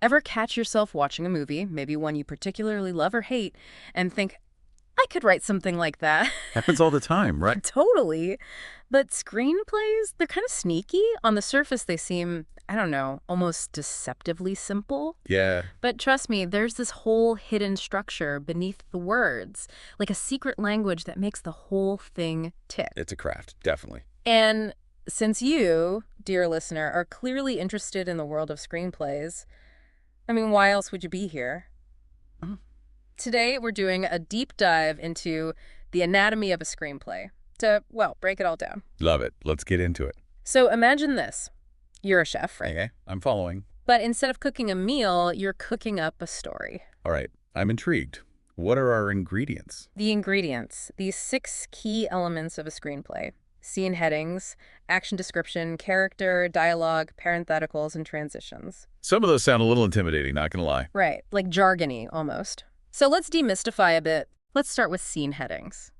Ever catch yourself watching a movie, maybe one you particularly love or hate, and think, I could write something like that? Happens all the time, right? Totally. But screenplays, they're kind of sneaky. On the surface, they seem, I don't know, almost deceptively simple. Yeah, But trust me, there's this whole hidden structure beneath the words, like a secret language that makes the whole thing tick. it's a craft, definitely. And since you, dear listener, are clearly interested in the world of screenplays, I mean, why else would you be here? Mhm. Today, we're doing a deep dive into the anatomy of a screenplay to, well, break it all down. Love it. Let's get into it. So imagine this. You're a chef, right? Okay, I'm following. But instead of cooking a meal, you're cooking up a story. All right, I'm intrigued. What are our ingredients? The ingredients, these 6 key elements of a screenplay: scene headings, action description, character, dialogue, parentheticals, and transitions. Some of those sound a little intimidating, not gonna lie. Right, like jargony almost. So let's demystify a bit. Let's start with scene headings.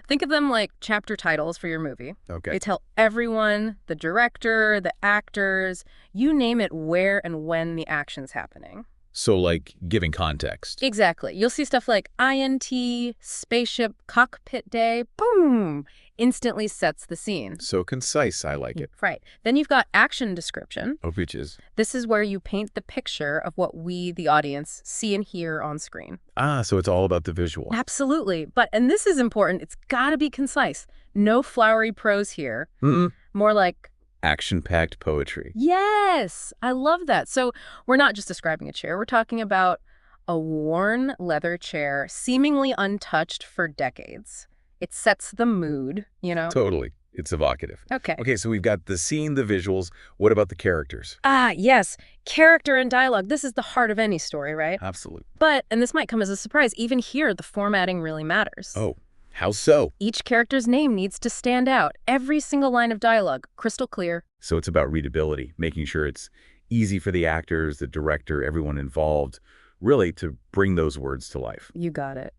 Think of them like chapter titles for your movie. Okay. They tell everyone, the director, the actors, you name it, where and when the action's happening. So, like, giving context. Exactly. You'll see stuff like INT, spaceship, cockpit day, boom, instantly sets the scene. So concise, I like it. Right. Then you've got action description. Oh, peaches. This is where you paint the picture of what we, the audience, see and hear on screen. Ah, so it's all about the visual. Absolutely. But, and this is important, it's got to be concise. No flowery prose here. Mm-mm. More like, Action-packed poetry. yes, I love that. So we're not just describing a chair. We're talking about a worn leather chair, seemingly untouched for decades. It sets the mood, you know? Totally. It's evocative. Okay. Okay, so we've got the scene, the visuals. What about the characters? Ah, yes. Character and dialogue. This is the heart of any story, right? Absolutely. But, and this might come as a surprise, even here, the formatting really matters. Oh, how so? Each character's name needs to stand out. Every single line of dialogue, crystal clear. So it's about readability, making sure it's easy for the actors, the director, everyone involved, really to bring those words to life. You got it.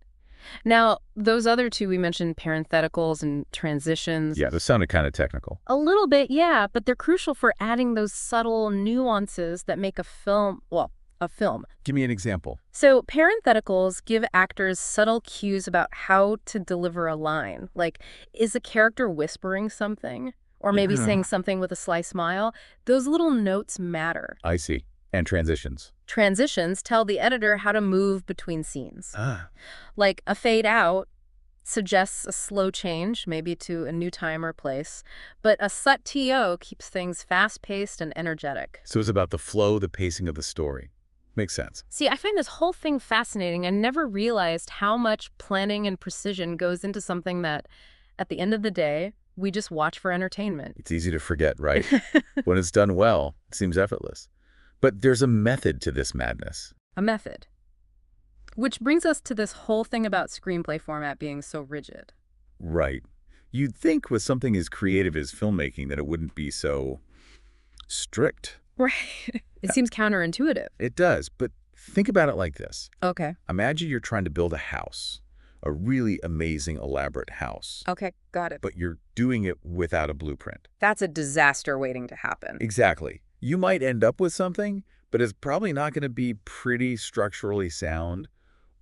Now, those other 2 we mentioned, parentheticals and transitions. Yeah, those sounded kind of technical. A little bit, yeah, but they're crucial for adding those subtle nuances that make a film, well, a film. Give me an example. So parentheticals give actors subtle cues about how to deliver a line. Like, is a character whispering something? Or maybe Yeah. saying something with a sly smile? Those little notes matter. I see. And transitions. Transitions tell the editor how to move between scenes. Ah, Like a fade out suggests a slow change, maybe to a new time or place, but a sut TO keeps things fast-paced and energetic. so it's about the flow, the pacing of the story. Makes sense. See, I find this whole thing fascinating. I never realized how much planning and precision goes into something that, at the end of the day, we just watch for entertainment. It's easy to forget, right? When it's done well, it seems effortless. But there's a method to this madness. A method. Which brings us to this whole thing about screenplay format being so rigid. Right. You'd think with something as creative as filmmaking that it wouldn't be so strict. Right. It seems counterintuitive. It does, but think about it like this. Okay. Imagine you're trying to build a house, a really amazing, elaborate house, Okay, got it. but you're doing it without a blueprint. That's a disaster waiting to happen. Exactly. You might end up with something, but it's probably not going to be pretty structurally sound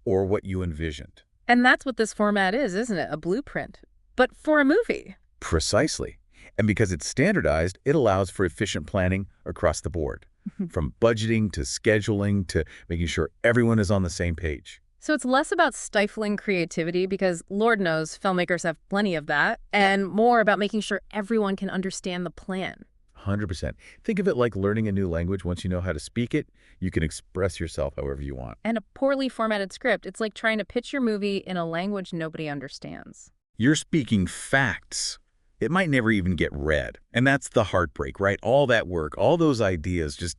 or what you envisioned. And that's what this format is, isn't it? A blueprint. But for a movie. Precisely. And because it's standardized, it allows for efficient planning across the board, from budgeting to scheduling to making sure everyone is on the same page. So it's less about stifling creativity because, Lord knows, filmmakers have plenty of that, and more about making sure everyone can understand the plan. 100%. Think of it like learning a new language. Once you know how to speak it, you can express yourself however you want. And a poorly formatted script, it's like trying to pitch your movie in a language nobody understands. You're speaking facts. It might never even get read. And that's the heartbreak, right? All that work, all those ideas just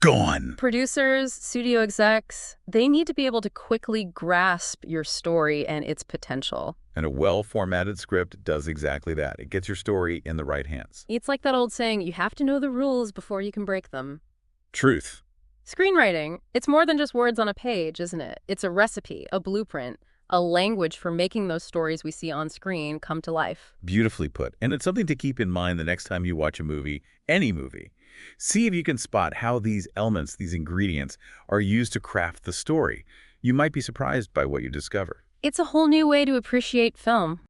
gone. Producers, studio execs, they need to be able to quickly grasp your story and its potential. And a well-formatted script does exactly that. It gets your story in the right hands. It's like that old saying, you have to know the rules before you can break them. Truth. Screenwriting, it's more than just words on a page, isn't it? It's a recipe, a blueprint, a language for making those stories we see on screen come to life. Beautifully put. And it's something to keep in mind the next time you watch a movie, any movie. See if you can spot how these elements, these ingredients, are used to craft the story. You might be surprised by what you discover. It's a whole new way to appreciate film.